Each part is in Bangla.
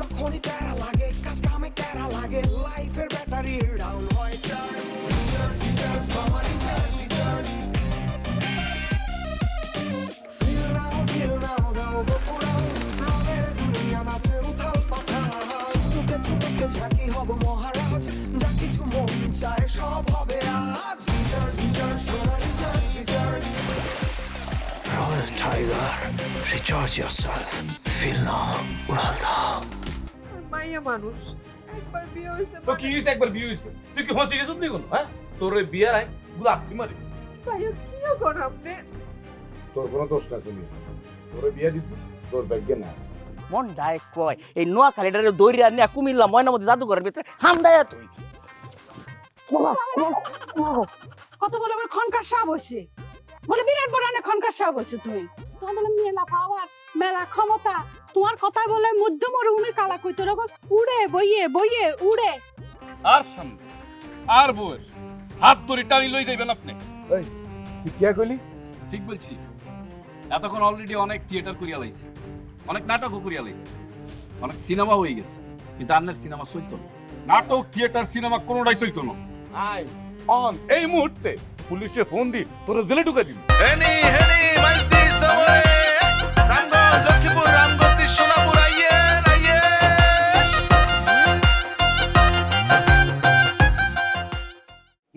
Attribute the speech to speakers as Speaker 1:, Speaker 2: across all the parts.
Speaker 1: যখনই প্যারা লাগে কাজ কামে প্যারা লাগে লাইফের ব্যাটারি ডাউন হয় চার্জ রিচার্জ রিচার্জ মামা রিচার্জ রিচার্জ ফিল নাও দাও বকুড়াও রঙের দুনিয়া নাচে উথাল পাথাল চুমুকে চুমুকে ঝাঁকি হব মহারাজ যা কিছু মন চায় সব হবে আজ রিচার্জ রিচার্জ সোনা recharge recharge Royal Tiger, recharge yourself. Feel now, উড়াল দাও।
Speaker 2: মাইয়া মানুষ একবার বিয়ে হইছে
Speaker 3: তো কি হইছে একবার বিয়ে হইছে তুই কি হসি গেছিস নি কোন হ্যাঁ তোর ওই বিয়ার আই গুলাতি মারি
Speaker 2: ভাইয়া কিও কর আপনি
Speaker 3: তোর কোনো দোষ না শুনি তোর বিয়া দিছি তোর ভাগ্যে না
Speaker 4: মন ডায় কয় এই নোয়া খালিটারে দৌড়িয়া নিয়ে কুমিল্লা ময়নার মধ্যে জাদুঘরের ভিতরে হামদায়া তুই
Speaker 5: কত বড় বড় খনকার সাপ হইছে বলে বিরাট বড় না খনকার সাপ হইছে তুই তোমার বলে মেলা পাওয়ার মেলা ক্ষমতা তোমার কথা বলে মধ্য মরুভূমির কালা কইতো রকম উড়ে বইয়ে বইয়ে উড়ে
Speaker 6: আর সামনে আর বয়স হাত ধরে টানি লই যাইবেন আপনি
Speaker 3: এই তুই কি কইলি
Speaker 6: ঠিক বলছি এতক্ষণ অলরেডি অনেক থিয়েটার করিয়া লাইছে অনেক নাটকও করিয়া লাইছে অনেক সিনেমা হয়ে গেছে কিন্তু আপনার সিনেমা চলতো না নাটক থিয়েটার সিনেমা কোনোটাই চলতো না আই অন এই মুহূর্তে পুলিশে ফোন দি তোর জেলে ঢুকে দিবি
Speaker 7: হেনি হেনি মাইতি সময়ে রামগঞ্জ লক্ষ্মীপুর রামগতি সোনাপুর আইয়ে আইয়ে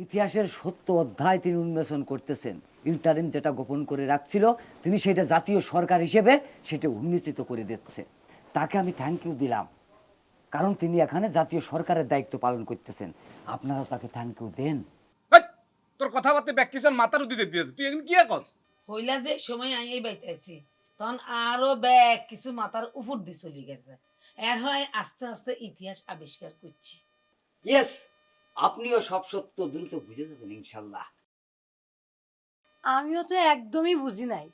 Speaker 4: ইতিহাসের সত্য অধ্যায় তিনি উন্মোচন করতেছেন ইন্টারিম যেটা গোপন করে রাখছিল তিনি সেটা জাতীয় সরকার হিসেবে সেটা উন্মোচিত করে দিচ্ছে তাকে আমি থ্যাংক ইউ দিলাম কারণ তিনি এখানে জাতীয় সরকারের দায়িত্ব পালন করতেছেন আপনারাও তাকে থ্যাংক ইউ দেন
Speaker 6: তোর কথাবার্তা ব্যাকিসন মাথার উদিতে দিয়েছে তুই এখন কি করছ
Speaker 8: হইলা যে সময় আই বাইতেছি তখন আরো ব্যাগ কিছু মাথার উপর দিয়ে চলে গেছে এর হয় আস্তে আস্তে ইতিহাস আবিষ্কার করছি
Speaker 4: ইয়েস আপনিও সব সত্য দ্রুত বুঝে যাবেন ইনশাল্লাহ
Speaker 5: আমিও তো একদমই বুঝি নাই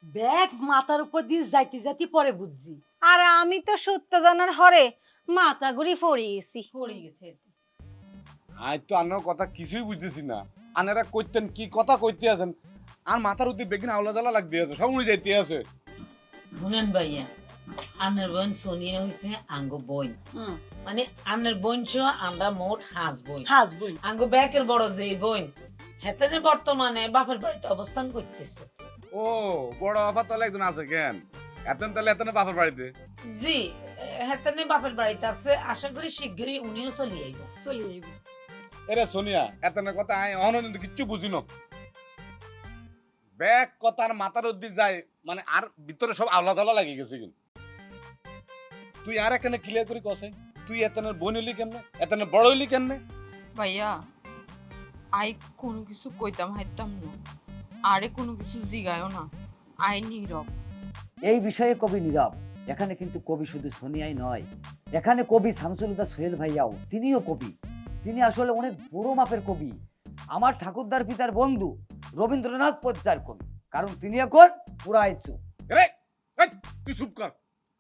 Speaker 5: ব্যাগ মাথার উপর দিয়ে যাইতে যাইতে পরে বুঝছি
Speaker 9: আর আমি তো সত্য জানার হরে মাথা ঘুরি পড়ে গেছি
Speaker 8: পড়ে গেছে
Speaker 6: আজ তো আনার কথা কিছুই বুঝতেছি না আনারা কইতেন কি কথা কইতে আছেন আর মাথার উদ্দি বেগিন আওলা জ্বালা লাগতে আছে সব উনি যাইতে আছে
Speaker 8: শুনেন ভাইয়া আন্নের বোন সোনিয়া হইছে আঙ্গ বোন মানে আন্নের বোন সহ আমরা মোট হাসবই আঙ্গ ব্যাকের বড় যে বোন হেতেনে বর্তমানে বাপের বাড়িতে অবস্থান করতেছে
Speaker 6: ও বড় আফা তাহলে একজন আছে কেন এতন তাহলে এতনে বাপের বাড়িতে
Speaker 8: জি হেতেনে বাপের বাড়িতে আছে আশা করি শিগগিরই উনিও চলে আইব
Speaker 6: এরে সোনিয়া এতনের কথা আই অহন কিচ্ছু বুঝি না ব্যাগ কথার মাথার উদ্দি যায় মানে আর ভিতরে সব আওলা জ্বালা লাগি গেছে কিন্তু তুই আর এখানে ক্লিয়ার করি কসে তুই এতনের বোন হইলি কেমনে এতনের বড় হইলি কেমনে
Speaker 2: ভাইয়া আই কোনো কিছু কইতাম হাইতাম না আরে কোনো কিছু জিগায়ও না আই নীরব
Speaker 4: এই বিষয়ে কবি নীরব এখানে কিন্তু কবি শুধু সোনিয়াই নয় এখানে কবি শামসুলুদা সোহেল ভাইয়াও তিনিও কবি তিনি আসলে অনেক বড় মাপের কবি আমার ঠাকুরদার পিতার বন্ধু রবীন্দ্রনাথ পদ্মার কবি কারণ তিনি এখন পুরাই চুপ
Speaker 6: তুই চুপ কর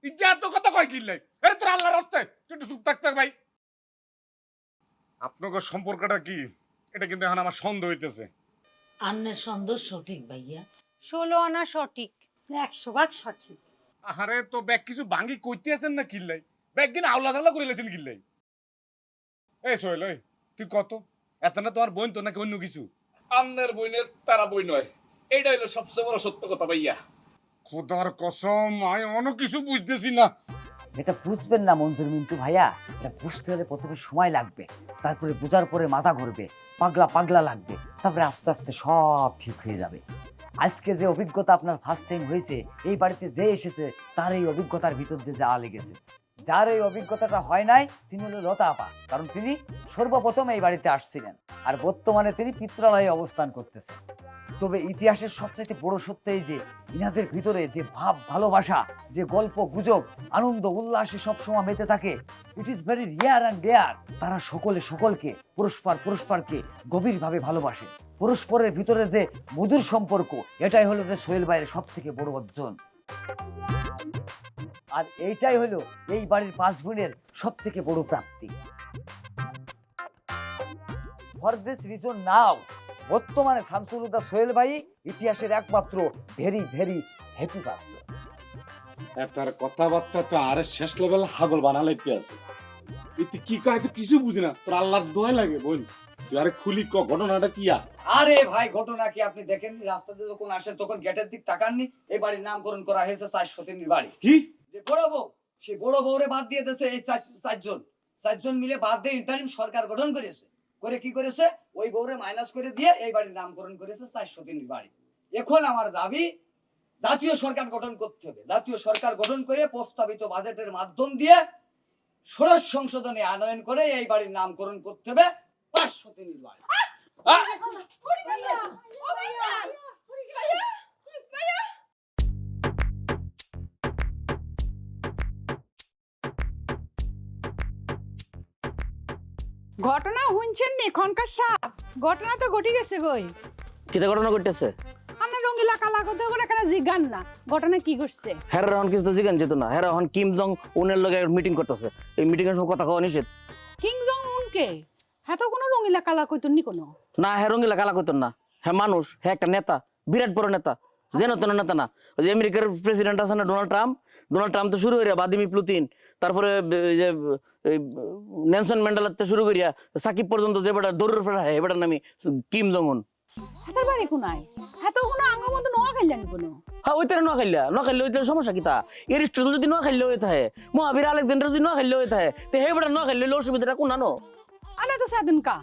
Speaker 6: ইচ্ছা এত কথা কয় কিনলাই আরে তোর আল্লাহর রাস্তায় তুই একটু চুপ থাকতে ভাই আপনাদের সম্পর্কটা কি এটা কিন্তু এখন আমার সন্দেহ হইতেছে
Speaker 8: আন্নের সন্দেহ সঠিক ভাইয়া
Speaker 9: 16 আনা সঠিক
Speaker 5: 100% সঠিক
Speaker 6: আরে তো ব্যাগ কিছু ভাঙ্গি কইতে আছেন না কিল্লাই ব্যাগ কিনা আওলা ঝালা করে লেছেন কিল্লাই এই সোহেল ওই তুই কত এত না তোমার বোন তো নাকি অন্য কিছু আন্নের বইনের তারা বই নয় এইটা হইলো সবচেয়ে বড় সত্য কথা ভাইয়া খোদার কসম আমি অন্য কিছু বুঝতেছি না
Speaker 4: এটা বুঝবেন না মঞ্জুর মিন্টু ভাইয়া এটা বুঝতে হলে প্রথমে সময় লাগবে তারপরে বোঝার পরে মাথা ঘুরবে পাগলা পাগলা লাগবে তারপরে আস্তে আস্তে সব ঠিক হয়ে যাবে আজকে যে অভিজ্ঞতা আপনার ফার্স্ট টাইম হয়েছে এই বাড়িতে যে এসেছে তার এই অভিজ্ঞতার ভিতর দিয়ে যাওয়া লেগেছে যার এই অভিজ্ঞতাটা হয় নাই তিনি হলো লতা আপা কারণ তিনি সর্বপ্রথম এই বাড়িতে আসছিলেন আর বর্তমানে তিনি পিত্রালয়ে অবস্থান করতেছেন তবে ইতিহাসের সবচেয়ে বড় সত্য এই যে ইনাদের ভিতরে যে ভাব ভালোবাসা যে গল্প গুজব আনন্দ উল্লাসে সবসময় মেতে থাকে it is very rear and rare তারা সকলকে পরস্পরকে গভীরভাবে ভালোবাসে পরস্পরের ভিতরে যে মধুর সম্পর্ক এটাই হলো যে সোহেল ভাইয়ের সব থেকে বড় অর্জন আর এইটাই হলো এই বাড়ির 5 বোনের সব থেকে বড় প্রাপ্তি ফর দিস রিজন নাও বর্তমানে শামসুলুদা সোহেল ভাই ইতিহাসের একমাত্র ভেরি ভেরি হ্যাপি পাত্র
Speaker 6: তার কথাবার্তা তো আরে শেষ লেভেল হাগল বানালাইতে আছে। তুই কি কয় তো কিছু বুঝি না, তোর আল্লাহর দোয়া লাগে বোন। তুই আরে খুলি ক ঘটনাটা কি?
Speaker 4: আরে ভাই ঘটনা কি আপনি দেখেননি? রাস্তাতে যখন আসেন তখন গেটের দিক তাকাননি? এই বাড়ির নামকরণ করা হয়েছে 4 সতীনীর বাড়ি।
Speaker 6: কি
Speaker 4: যে বড় বউ, সেই বড় বউরে বাদ দিয়ে দিয়েছে এই চারজন মিলে বাদ দিয়ে ইন্টারিম সরকার গঠন করেছে। করে কি করেছে? ওই বউরে মাইনাস করে দিয়ে এই বাড়ির নামকরণ করেছে 4 সতীনীর বাড়ি। এখন আমার দাবি জাতীয় সরকার গঠন করতে হবে। জাতীয় সরকার গঠন করে প্রস্তাবিত বাজেটের মাধ্যম দিয়ে ষোড়শ সংশোধনী আনয়ন করে এই বাড়ির নামকরণ করতে হবে 5 সতীনীর বাড়ি।
Speaker 5: ঘটনা শুনছেন নি খনকার সাহেব? ঘটনা তো ঘটে গেছে গই।
Speaker 10: কিতা ঘটনা ঘটতেছে?
Speaker 5: আমরা রঙ্গিলা কালা কথা করে এখানে জিগান না ঘটনা কি করছে।
Speaker 10: হেরা এখন কিছু তো জিগান যেত না। হেরা এখন কিম জং উনের লগে মিটিং করতেছে। এই মিটিং এর সময় কথা কওয়া নিষেধ।
Speaker 5: কিং জং উনকে হ্যাঁ তো কোনো রঙ্গিলা কালা কইতন নি কোনো?
Speaker 10: না, হ্যাঁ রঙ্গিলা কালা কইতেন না। হ্যাঁ মানুষ, হ্যাঁ একটা নেতা, বিরাট বড় নেতা। যেন তেন নেতা না। ওই যে আমেরিকার প্রেসিডেন্ট আছে না ডোনাল্ড ট্রাম্প তো শুরু করিয়া ভাদিমি প্লুতিন, তারপরে এই যে নেলসন ম্যান্ডেলার থেকে শুরু করিয়া সাকিব পর্যন্ত যে বেটা দৌড়ের ফেরা হয় এটার নামই কিম জং উন।
Speaker 5: হাতের বাড়ি কোনায়? হ্যাঁ তো কোনো আঙ্গ মতো নোয়া খাইলেন কোনো?
Speaker 10: হ্যাঁ ওই তারা নোয়া খাইলে ওই সমস্যা কিতা? এরিস্টটল যদি নোয়া খাইলে হয়ে থাকে, মহাবীর আলেকজান্ডার যদি নোয়া খাইলে হয়ে থাকে, তো হে বেটা নোয়া খাইলে অসুবিধাটা কোন আনো?
Speaker 5: আলে তো সেদিন কা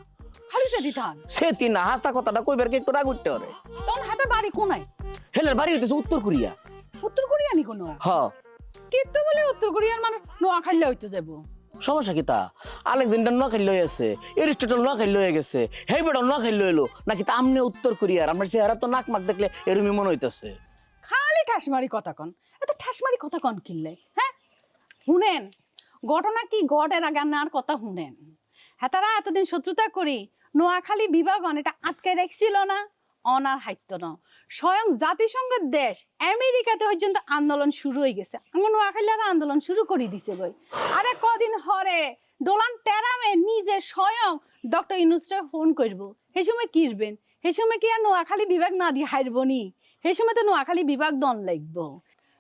Speaker 5: খালি সেদি থান
Speaker 10: সেটি না হাসা কথাটা কইবার কি একটু রাগ উঠতে পারে।
Speaker 5: তখন হাতের বাড়ি কোনায়?
Speaker 10: হেলের বাড়ি হইতেছে উত্তর কোরিয়া।
Speaker 5: উত্তর কোরিয়া নি কোনো?
Speaker 10: হ্যাঁ
Speaker 5: কিন্তু বলে উত্তর কোরিয়ার মানুষ নোয়া খাইলে হইতে যাব।
Speaker 10: সমস্যা কিতা? আলেকজান্ডার নোয়া খাইলে হয়ে আছে, এরিস্টটল নোয়া খাইলে হয়ে গেছে, হে বেটা নোয়া খাইলে এলো নাকি? তা আমনে উত্তর কোরিয়ার আমার চেহারা তো নাক মাক দেখলে এরমই মনে হইতেছে।
Speaker 5: খালি ঠাসমারি কথা কন, এত ঠাসমারি কথা কন কিনলে? হ্যাঁ শুনেন ঘটনা কি গডের আগানার কথা শুনেন। হ্যাঁ তারা এতদিন শত্রুতা করি নোয়াখালী বিভাগন এটা আটকে রাখছিল না, অনার হাইত না। স্বয়ং জাতিসংঘের দেশ আমেরিকাতে পর্যন্ত আন্দোলন শুরু হয়ে গেছে। আমার নোয়াখালী আর আন্দোলন শুরু করে দিছে বই। আরে কদিন হরে ডোনাল্ড ট্রাম্পে নিজে স্বয়ং ডক্টর ইউনূসকে ফোন করবো। সেই সময় কিরবেন? সেই সময় কি আর নোয়াখালী বিভাগ না দিয়ে হারবনি? সেই সময় তো নোয়াখালী বিভাগ দন লাগবো।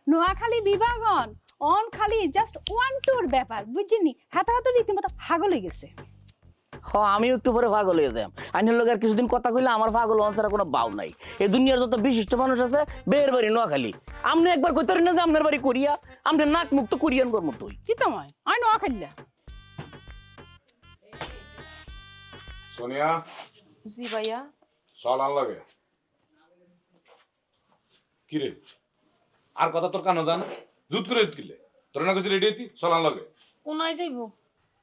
Speaker 5: নোয়াখালী বিভাগন অন খালি জাস্ট 1-2 ব্যাপার বুঝিনি। হাতারা তো রীতিমতো হাগল হয়ে গেছে।
Speaker 10: হ্যাঁ আমিও একটু পরে পাগল হয়ে যাই। আইনের লোক আর কিছুদিন কথা কইলে আমার পাগল ছাড়া কোনো বাউ নাই। এই দুনিয়ার যত বিশিষ্ট মানুষ আছে বের বাড়ি নোয়াখালী। আপনি একবার কইতে পারেন না যে আপনার বাড়ি কোরিয়া? আপনার নাক মুক্ত কোরিয়ান কর মতোই।
Speaker 5: কি তোমায় আই নোয়াখালীলা?
Speaker 6: সোনিয়া
Speaker 2: জি ভাইয়া।
Speaker 6: চল আন লাগে। কি রে আর কথা তোর কানো জান জুত করে কিলে তোর না কিছু রেডি হইতি? চল আন লাগে।
Speaker 8: কোনায় যাইবো?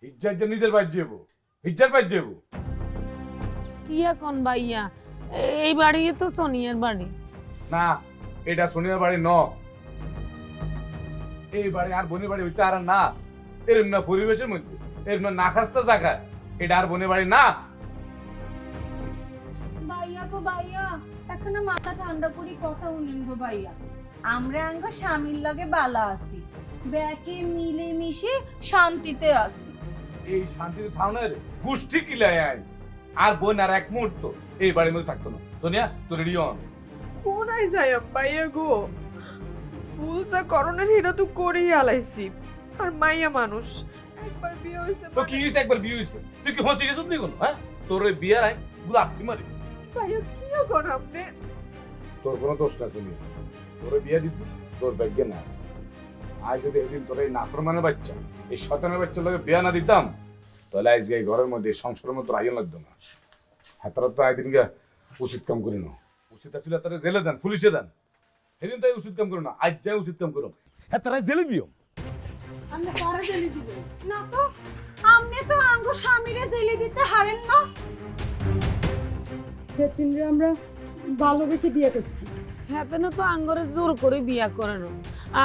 Speaker 6: ইজ্জত নিজের বাইর যাবো, ইজ্জত বাইর যাবো।
Speaker 8: ইয়া কোন ভাইয়া? এই বাড়ি তো সোনিয়ার বাড়ি
Speaker 6: না, এটা সোনিয়ার বাড়ি ন। এই বাড়ি আর বোনের বাড়ি হইতে আর না। এরম না পরিবেশের মধ্যে, এরম না খাস্তা জায়গায়, এটা আর বোনের বাড়ি না।
Speaker 9: ভাইয়া গো ভাইয়া, এখন মাথা ঠান্ডা করি কথা শুনেন গো ভাইয়া। আমরা আঙ্গ স্বামীর লগে বালা আছি, ব্যাকে মিলে মিশে শান্তিতে আছি।
Speaker 6: এই শান্তিতে থাও না রে, গোষ্ঠী কিলাই আই। আর বোন আর এক মুহূর্ত এই বাড়ির মধ্যে থাকতো না। সোনিয়া তোর রেডি হন।
Speaker 2: কোনায় যাই ভাইয়া গো? ভুল যা করণের হিরা তো করেই আলাইছি। আর মাইয়া মানুষ একবার বিয়ে হইছে
Speaker 6: তো কি হইছে? একবার বিয়ে হইছে, তুই কি হসে গেছিস নি কোনো? হ্যাঁ তোর ওই বিয়ার আই গুলাপি মারি।
Speaker 2: ভাইয়া কিও কর আপনি?
Speaker 6: তোর কোনো দোষ না শুনি, তোর বিয়ে দিছি তোর ভাগ্যে না। আজ যদি একদিন তোর এই নাফরমানের বাচ্চা, এই শয়তানের বাচ্চার লগে বিয়া না দিতাম, তাহলে আজকে এই ঘরের মধ্যে সংসারের মতো আইন লাগতো না। হাতারা তো একদিন গা উচিত কাম করি না। উচিত ছিল তারা জেলে দেন, পুলিশে দেন। সেদিন তাই উচিত কাম করো না, আজ যাই উচিত কাম করো। হ্যাঁ তারা জেলে দিও।
Speaker 9: আমরা কারা জেলে দিব? না তো আমনে তো আঙ্গ স্বামীরে জেলে দিতে হারেন না।
Speaker 5: সেদিনরে আমরা ভালোবেসে বিয়ে করছি।
Speaker 8: হেতেন তো আঙ্গরে জোর করে বিয়া করানো।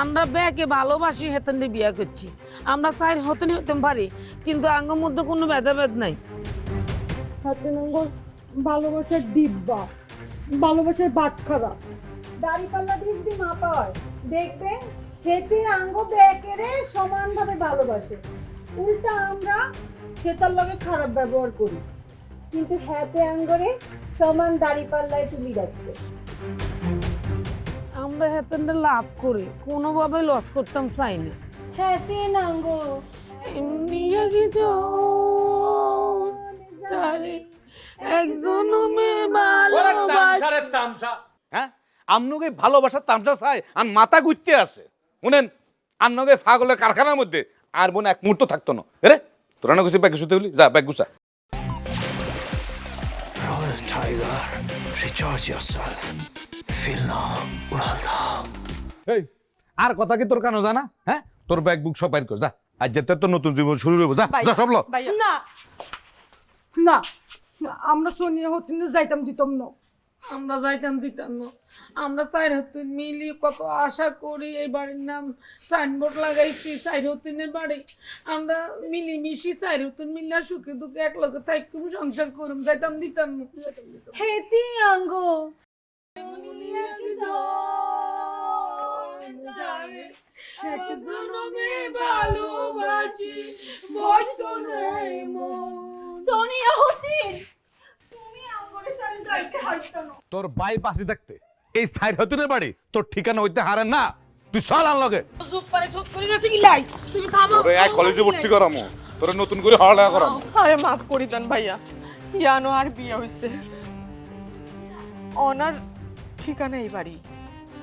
Speaker 8: আমরা ব্যাকে ভালোবাসি হেতেন বিয়া করছি। আমরা চাই হতেন হতে পারি, কিন্তু আঙ্গর মধ্যে কোনো ভেদাভেদ নাই।
Speaker 5: হাতে নঙ্গর ভালোবাসার ডিব্বা, ভালোবাসার বাট খারাপ।
Speaker 9: দাড়িপাল্লা দিয়ে যদি মাপা হয় দেখবেন সেটি আঙ্গ ব্যাকেরে সমানভাবে ভালোবাসে। উল্টা আমরা সেটার লগে খারাপ ব্যবহার করি, কিন্তু হাতে আঙ্গরে সমান দাড়িপাল্লায় তুলি রাখছে।
Speaker 8: আমরা আমরা হেতনটা লাভ করে কোনোভাবে লস করতাম চাই না।
Speaker 9: হ্যাঁ তিন আঙ্গো
Speaker 8: নিয়ে গেছো তারে একজন
Speaker 6: তামসা হ্যাঁ আমনুকে ভালোবাসার তামসা চাই আর মাথা গুইতে আছে শুনেন আমনুকে ফাগলের কারখানার মধ্যে আর বোন এক মুহূর্ত থাকতো না রে তোরা না কিছু ব্যাগ গুছাতে হলি যা bag গুছা
Speaker 1: Royal Tiger, recharge yourself. Feel now, Uralda.
Speaker 6: এই আর কথা কি তোর কানো জানা হ্যাঁ তোর ব্যাগ বুক সব বাইর কর যা আজ যেতে তোর নতুন জীবন শুরু হইব যা যা সব লো
Speaker 5: না না আমরা সোনিয়া হতিন যাইতাম দিতাম না।
Speaker 8: আমরা যাইতাম দিতাম না। আমরা সাইরহতিন মিলি কত আশা করি এই বাড়ির নাম সাইনবোর্ড লাগাইছি সাইরহতিনের বাড়ি। আমরা মিলিমিশি সাইরহতিন মিল্লা সুখে দুঃখে এক লগে থাইকুম সংসার করুম যাইতাম দিতাম না।
Speaker 9: হে তিন আঙ্গো
Speaker 8: ভালোবাসি
Speaker 9: সোনিয়া হতিন তুমি আঙ্গরে সারে যাইতে হাইতো না।
Speaker 6: তোর বাই পাশে থাকতে এই সাইড হতুনের বাড়ি তোর ঠিকানা হইতে হারে না তুই চল আন লগে
Speaker 8: চুপ করে শোধ করে রয়েছে কি লাই তুমি থামো।
Speaker 6: তোরে এক কলেজে ভর্তি করামু তোরে নতুন করে হড়া করামু
Speaker 2: আরে মাফ করি দেন ভাইয়া, ইয়ানো আর বিয়ে হইছে, ওনার ঠিকানা এই বাড়ি।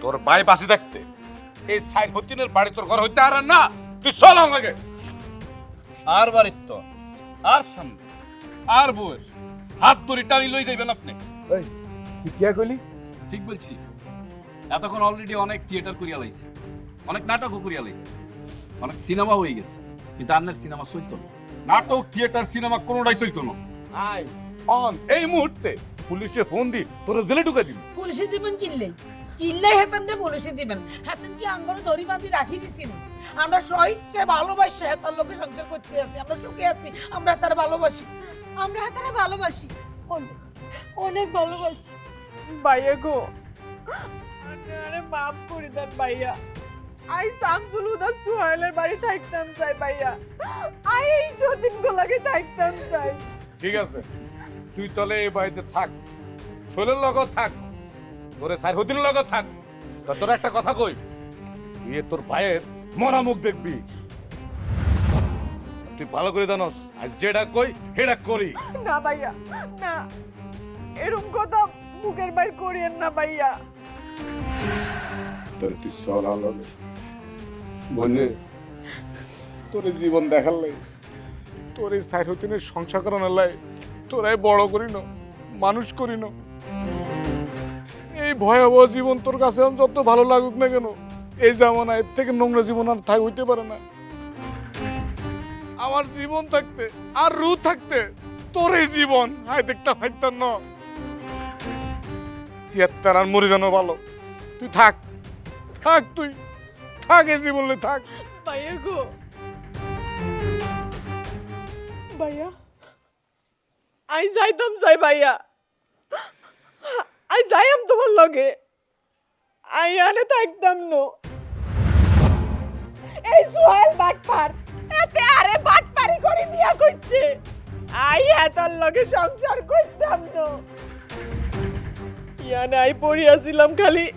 Speaker 6: তোর বাই পাশে থাকতে এই সাইড হতুনের বাড়ি তোর ঘর হইতে হারে না তুই চল আন লগে আর বাড়ির তো আর সামনে আর বউয়ের হাত ধরে টানি লই যাইবেন আপনি
Speaker 3: এই তুই কি কইলি?
Speaker 6: ঠিক বলছি এতক্ষণ অলরেডি অনেক থিয়েটার করিয়া লাইছে অনেক নাটকও করিয়া লাইছে অনেক সিনেমা হয়ে গেছে কিন্তু আপনার সিনেমা চলতো না নাটক থিয়েটার সিনেমা কোনোটাই চলতো না আই অন এই মুহূর্তে পুলিশে ফোন দি তোর জেলে ঢুকে দিন
Speaker 8: পুলিশে দিবেন কিনলে কিনলে হেতনকে পুলিশে দিবেন হেতন কি আঙ্গরে দড়ি বাঁধি রাখি দিছিল। আমরা স্বইচ্ছে ভালোবাসি হেতার লোকে সংসার করতে আছি, আমরা সুখে আছি, আমরা তার ভালোবাসি,
Speaker 9: আমরা হাতারে ভালোবাসি, অনেক ভালোবাসি।
Speaker 2: ভাইয়া গো আরে মাফ করে দেন ভাইয়া, আই শামসুল হুদা সুহাইলের বাড়ি থাকতাম চাই ভাইয়া, আই এই যদিন গোলাকে থাকতাম চাই।
Speaker 6: ঠিক আছে তুই তলে এই বাড়িতে থাক ছোলের লগত থাক তোরে সাইহদ্দিনের লগত থাক তোর একটা কথা কই তুই তোর ভাইয়ের মরা মুখ দেখবি তুই ভালো করে জানোস আজ যেটা কই সেটা করি
Speaker 2: না ভাইয়া না, এরকম কথা মুখের বাইর করিয়েন না ভাইয়া।
Speaker 6: তোর তুই চল আলো বললে তোর জীবন দেখার লাই তোর এই সাইহদ্দিনের সংসার করানোর লাই তোরাই বড় করি না মানুষ করি না এই ভয়াবহ জীবন তোর কাছে যত ভালো লাগুক না কেন এই জামানা এর থেকে নোংরা জীবন আর থাই হইতে পারে না। আমার জীবন থাকতে আর রু থাকতে তোর এই জীবন হাই দেখতাম হাইতাম না তার আর মরে জানো ভালো তুই থাক থাক তুই থাক এই জীবনে থাক
Speaker 2: ভাইয়া গো ভাইয়া আই যাইতাম চাই ভাইয়া, আই যাইম তোমার লগে, আই আনে থাকতাম নো। এই সুহাইল বাটপার এতে আরে বাটপারি করে বিয়া করছে, আই এতার লগে সংসার করতাম নো। ইয়ানে আই পড়িয়াছিলাম খালি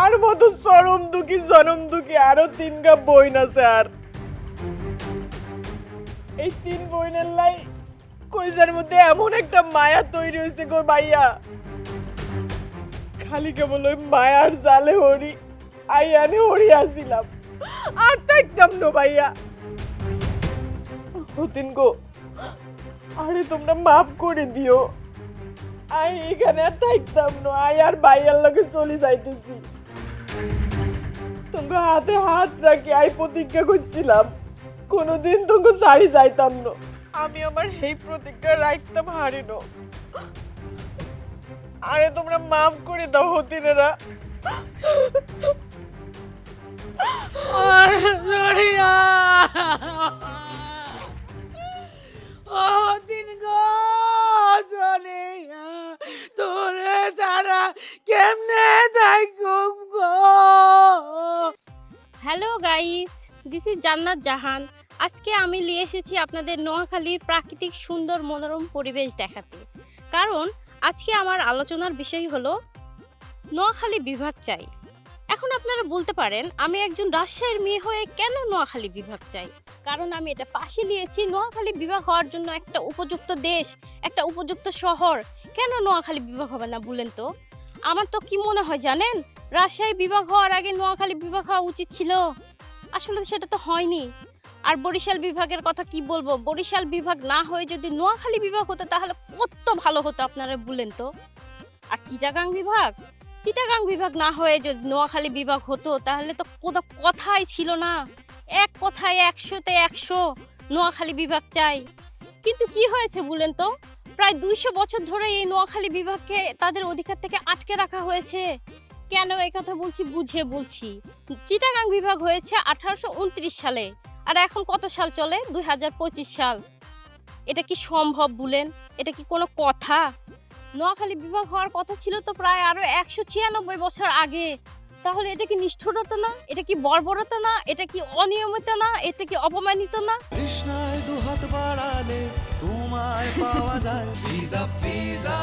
Speaker 2: আর মতো চরম দুঃখী জনম দুঃখী আরো 3 গা বইন আছে, আর এই 3 বইনের লাই কইজার মধ্যে এমন একটা মায়া তৈরি হয়েছে গো ভাইয়া, খালি কেবল ওই মায়ার জালে হরি আইয়ানে হরি আসিলাম আর থাকতাম নো ভাইয়া। হতিন গো আরে তোমরা মাফ করে দিও, আই এখানে আর থাকতাম নো, আই আর ভাইয়ার লগে চলে যাইতেছি। তোমাকে হাতে হাত রাখি আই প্রতিজ্ঞা করছিলাম কোনোদিন তোমাকে সারি যাইতাম না, আমি আমার এই প্রতিজ্ঞা রাখতাম হারিন। আরে তোমরা মাফ করে দাও হতিনেরা।
Speaker 8: দিন গো তোরে সারা কেমনে থাকুম গো।
Speaker 11: হ্যালো গাইস, দিস ইজ জান্নাত জাহান। আজকে আমি নিয়ে এসেছি আপনাদের নোয়াখালীর প্রাকৃতিক সুন্দর মনোরম পরিবেশ দেখাতে, কারণ আজকে আমার আলোচনার বিষয় হলো নোয়াখালী বিভাগ চাই। এখন আপনারা বলতে পারেন আমি একজন রাজশাহীর মেয়ে হয়ে কেন নোয়াখালী বিভাগ চাই, কারণ আমি এটা পাশে নিয়েছি। নোয়াখালী বিভাগ হওয়ার জন্য একটা উপযুক্ত দেশ, একটা উপযুক্ত শহর, কেন নোয়াখালী বিভাগ হবে না বলেন তো? আমার তো কি মনে হয় জানেন, রাজশাহী বিভাগ হওয়ার আগে নোয়াখালী বিভাগ হওয়া উচিত ছিল। আসলে সেটা তো হয়নি। আর বরিশাল বিভাগের কথা কি বলবো, বরিশাল বিভাগ না হয়ে যদি নোয়াখালী বিভাগ হতো তাহলে কত ভালো হতো আপনারা বলেন তো। আর চিটাগাং বিভাগ না হয়ে যদি নোয়াখালী বিভাগ হতো তাহলে তো কোনো কথাই ছিল না। এক কথায় 100-তে 100 নোয়াখালী বিভাগ চাই। কিন্তু কি হয়েছে বলেন তো, প্রায় 200 বছর ধরে এই নোয়াখালী বিভাগকে তাদের অধিকার থেকে আটকে রাখা হয়েছে। কেন এই কথা বলছি বুঝে বলছি। চিটাগাং বিভাগ হয়েছে 1829 সালে, আর এখন কত সাল চলে? 2025 সাল। এটা কি সম্ভব বলেন? এটা কি কোনো কথা? নোয়াখালী বিভাগ হওয়ার কথা ছিল তো প্রায় আরো 196 বছর আগে। তাহলে এটা কি নিষ্ঠুরতা না? এটা কি বর্বরতা না? এটা কি অনিয়মিত না? এটা কি অপমানিত না?
Speaker 1: কৃষ্ণায় দুহাত বাড়ালে তোমায় পাওয়া যায় ভিজা ভিজা।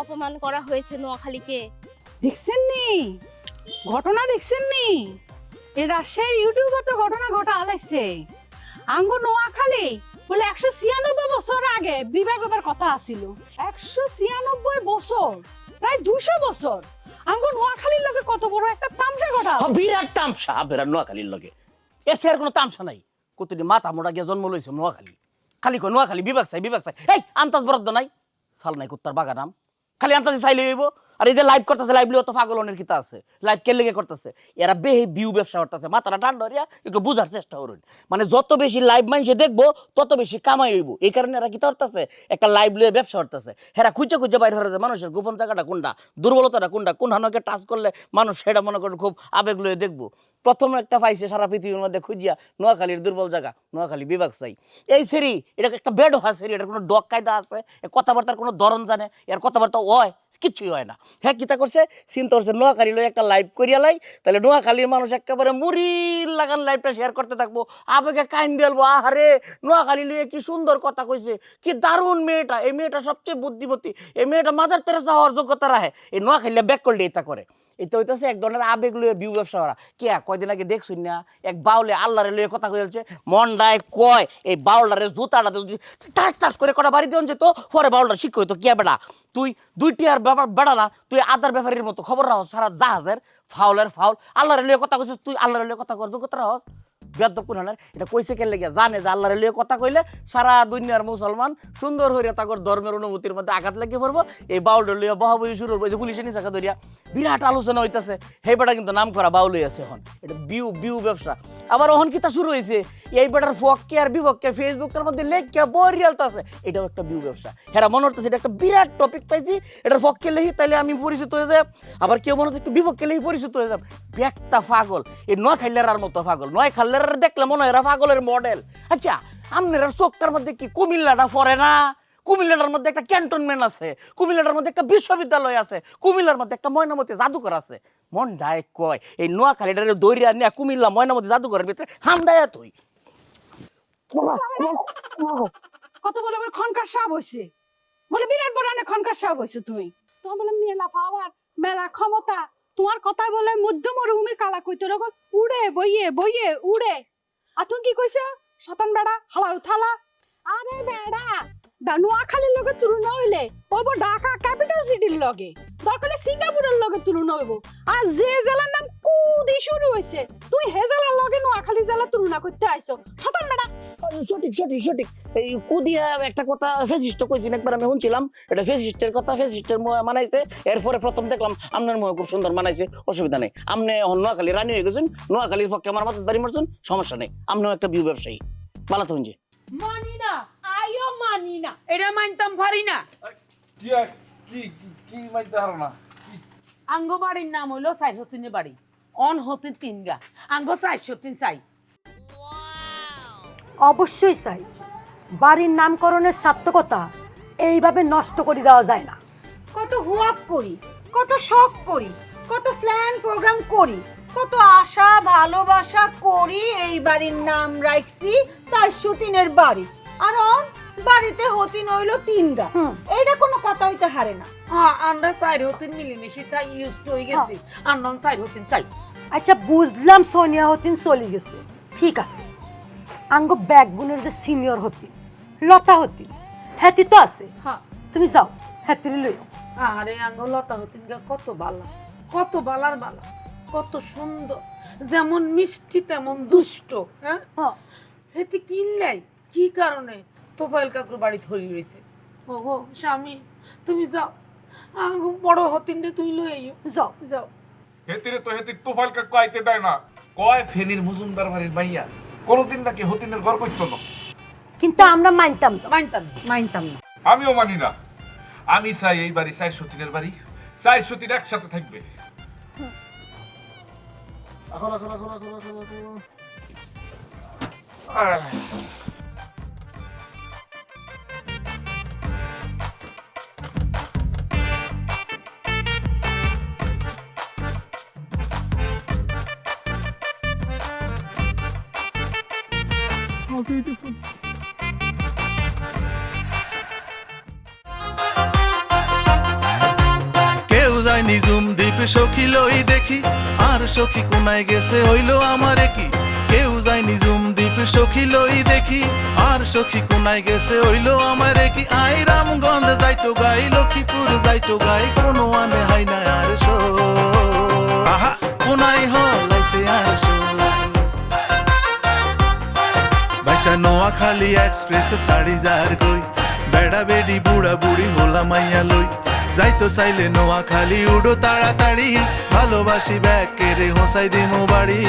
Speaker 11: অপমান করা হয়েছে নোয়াখালীকে।
Speaker 5: দেখছেন নি ঘটনা, দেখছেন নি? এই রাজশাহীর ইউটিউবে তো ঘটনা ঘটা আলাইছে। আঙ্গু নোয়াখালী বলে 196 বছর আগে বিভাগ হবার কথা আছিল। 196 বছর, প্রায় 200 বছর। আঙ্গু নোয়াখালীর লগে কত বড় একটা তামসা ঘটা।
Speaker 10: বিরাট তামসা বিরাট নোয়াখালীর লগে। এর সে আর কোনো তামসা নাই। কতটি মাথা মোটা গিয়ে জন্ম লইছে নোয়াখালী। খালি কই নোয়াখালী বিভাগ চাই। এই আন্তাজ বরাদ্দ নাই, সাল নাই কুত্তার বাগানাম। খালি আন্তাজি চাইলে হইব। আর এই যে লাইভ করতেছে, লাইভ লিও তো পাগলনের কিতা আছে। লাইভ কে লেগে করতেছে? এরা বেহে ভিউ ব্যবসা করতেছে। মাথাটা ঠান্ডা হইয়া একটু বুঝার চেষ্টা করুন। মানে যত বেশি লাইভ মানুষে দেখবো তত বেশি কামাই হইব। এই কারণে এরা কিতা করতেছে, একটা লাইভ লিয়ে ব্যবসা করতেছে। এরা খুঁজে বাইরে হয়ে যায় মানুষের গোপন জায়গাটা কোনটা, দুর্বলতাটা কোনটা, কোন হানকে টাচ করলে মানুষ সেটা মনে করে খুব আবেগ লয়ে দেখবো। প্রথম একটা পাইছে সারা পৃথিবীর মধ্যে খুঁজিয়া নোয়াখালীর দুর্বল জায়গা, নোয়াখালী বিভাগ চাই। এই সেরি এটা একটা বেড হয় সেরি, এটার কোনো ডক কায়দা আছে, কথাবার্তার কোনো ধরন জানে, এর কথাবার্তা হয় কিছুই হয় না। হ্যাঁ কিতা করছে, চিন্তা করছে নোয়াখালী লই একটা লাইভ করিয়া লাই, তাহলে নোয়াখালীর মানুষ একেবারে মুড়ি লাগান লাইভটা শেয়ার করতে থাকবো, আবেগে কাইন দেলবো। আহারে নোয়াখালী লইয়ে কি সুন্দর কথা কইছে, কি দারুণ মেয়েটা, এই মেয়েটা সবচেয়ে বুদ্ধিমতী, এই মেয়েটা মাদার তেরেসা হওয়ার যোগ্যতা রাখে। এই নোয়াখালী ব্যাক করলে এটা করে। এটা হইতেছে এক ধরনের আবেগ লইয়ে ভিউ ব্যবসা করা। কে কয়দিন আগে দেখছুন না, এক বাউলে আল্লাহরে লইয়ে কথা কইছে, মন্ডায় কয় এই বাউলটারে জুতাটা যদি টাচ টাচ করে কটা বাড়ি দেন যেত, পরে বাউলটা শিখ হইতো। কে বেটা তুই 2টি আর ব্যাপার বেড়া না, তুই আদার ব্যাপারের মতো খবর রাখ সারা জাহাজের ফাউলের ফাউল। আল্লাহরে লইয়ে কথা কইছিস, তুই আল্লাহরে লইয়ে কথা কর যোগ্যতা রাখ। বেদ্য পুরাণের এটা কইছে কে লেগে জানে যে আল্লাহরে লইয়ে কথা কইলে সারা দুনিয়ার মুসলমান সুন্দর হইয়া তাকর ধর্মের অনুভূতির মধ্যে আঘাত লাগিয়ে পড়বো। এই বাউলটা লইয়া বহাবহি শুরু হইব, যে পুলিশে নিচাকা ধরিয়া বিরাট আলোচনা হইতাছে। সেই বেটা কিন্তু নাম করা বাউল হইয়াছে এখন। এটা বিউ ব্যবসা। আবার ওহন কিতা শুরু হয়েছে, এই বেটার পক্ষে আর বিপক্ষে ফেসবুকের মধ্যে লেখা বরিয়ালতা আছে, এটাও একটা বিউ ব্যবসা। হেরা মনে হচ্ছে এটা একটা বিরাট টপিক পাইছি, এটার পক্ষে লেখি তাহলে আমি পরিচিত হয়ে যাব। আবার কেউ মনে হচ্ছে একটু বিপক্ষে লেখি পরিচিত হয়ে যাব। একটা পাগল, এই নোয়াখালীর মতো পাগল। নোয়াখালীর দেখলে মনে হয় এরা পাগলের মডেল। আচ্ছা আপনার চোখটার মধ্যে কি কুমিল্লাটা পড়ে না? কুমিল্লার মধ্যে একটা ক্যান্টনমেন্ট আছে, কুমিল্লার মধ্যে একটা বিশ্ববিদ্যালয় আছে, কুমিল্লার মধ্যে একটা ময়নামতি জাদুঘর আছে। মন ডায় কয় এই নোয়াখালীটারে দৌড়িয়া নিয়ে কুমিল্লা ময়নামতি জাদুঘরের ভিতরে হামদায়া তুই
Speaker 5: কত বলে আবার খনকার সাহেব হইছে, বলে বিরাট বড় অনেক খনকার সাহেব হইছে। তুমি তোমার বলে মেলা পাওয়ার, মেলা ক্ষমতা, তোমার কথা বলে মধ্য মরুভূমির কালা কইতে রকম উড়ে বইয়ে উড়ে। আর তুমি কি কইছো, শতান বেড়া হালার থালা? আরে বেড়া নোয়াখালীর লগে তুলনা হইলে ওইব ঢাকা ক্যাপিটাল সিটির লগে, দরকার সিঙ্গাপুরের লগে তুলনা হইব। আর যে জেলার নাম কুদি শুরু হইছে, তুই হে জেলার লগে নোয়াখালী জেলা তুলনা করতে আইছো, শতান বেড়া।
Speaker 10: সঠিক। এই কুদিয়া একটা কথা ফেসিস্ট কইছেন একবার, আমি শুনছিলাম এটা ফেসিস্টের কথা, ফেসিস্টের মানাইছে। এরপরে প্রথম দেখলাম আপনার মুহে খুব সুন্দর মানাইছে, অসুবিধা নেই। আপনি নোয়াখালী রানী হয়ে গেছেন, নোয়াখালীর পক্ষে আমার মাথার বাড়ি মারছেন, সমস্যা নেই। আপনিও একটা বিউ ব্যবসায়ী, মালা তো শুনছি।
Speaker 8: মানি না, আইও মানি না, এটা মানতাম পারি না।
Speaker 3: কি মাইতে হারো না?
Speaker 8: আঙ্গ বাড়ির নাম হইলো 403 বাড়ি, অন হতে 3 গা, আঙ্গ 403 চাই।
Speaker 9: অবশ্যই চাই। বাড়ির নামকরণের সার্থকতা এইভাবে নষ্ট করে দেওয়া যায় না। কত হুয়াপ করি, কত শখ করি, কত প্ল্যান প্রোগ্রাম করি, কত আশা ভালোবাসা করি, এই বাড়ির নাম রাখছি 403 বাড়ি। আর বাড়িতে হতিন হইলো 3টা এইটা কোনো কথা হইতে হারে না।
Speaker 8: আমরা চাই হতিন মিলেমিশে চাই ইউজ টু হয়ে গেছি আমরা চাই হতিন চাই।
Speaker 9: আচ্ছা বুঝলাম সোনিয়া হতিন চলে গেছে, ঠিক আছে। আঙ্গ ব্যাকবোনের যে সিনিয়র হতিন লতা হতিন হ্যাতি তো আছে, হ্যাঁ তুমি যাও হ্যাতির লই।
Speaker 8: আরে আঙ্গ লতা হতিন কত বালা, কত বালার বালা, কত সুন্দর, যেমন মিষ্টি তেমন দুষ্ট। হ্যাঁ হেতে কিনলাই কি কারণে তোফাইল কাকুর বাড়ি ধরি রয়েছে। ওগো স্বামী তুমি যাও, আঙ্গ বড় হতিন রে তুই লই আইও, যাও যাও।
Speaker 6: হেতিরে তো হেতি তোফাইল কাকু আইতে দেয় না, কয় ফেনীর মজুমদার বাড়ির মাইয়া, কোনোদিন নাকি হতিনের ঘর করতো না।
Speaker 9: কিন্তু আমরা মানতাম না,
Speaker 8: মানতাম না।
Speaker 6: আমিও মানি না। আমি চাই এই বাড়ি 4 সতীনের বাড়ি, 4 সতীর একসাথে থাকবে।
Speaker 7: কেউ যায় নিজুম দ্বীপ সখী লই দেখি, আর সখী কোনায় গেছে হইলো আমারে কি। কেউ যায় নিজুম দ্বীপ সখী লই দেখি, আর সখী কোনায় গেছে হইলো আমারে কি। আই রামগঞ্জ যাইতো গাই, লক্ষ্মীপুর যাইতো গাই, কোনো আনে হাই না আর শো। আহা কোনায় হলাইছে আর শো। বাইসা নোয়াখালী এক্সপ্রেস ছাড়ি যার কই, বেড়া বেডি বুড়া বুড়ি হোলা মাইয়া লই। যাইতো চাইলে নোয়াখালী উড়ো তাড়াতাড়ি, ভালোবাসি ব্যাগ কেড়ে হোসাই দিমো বাড়ি।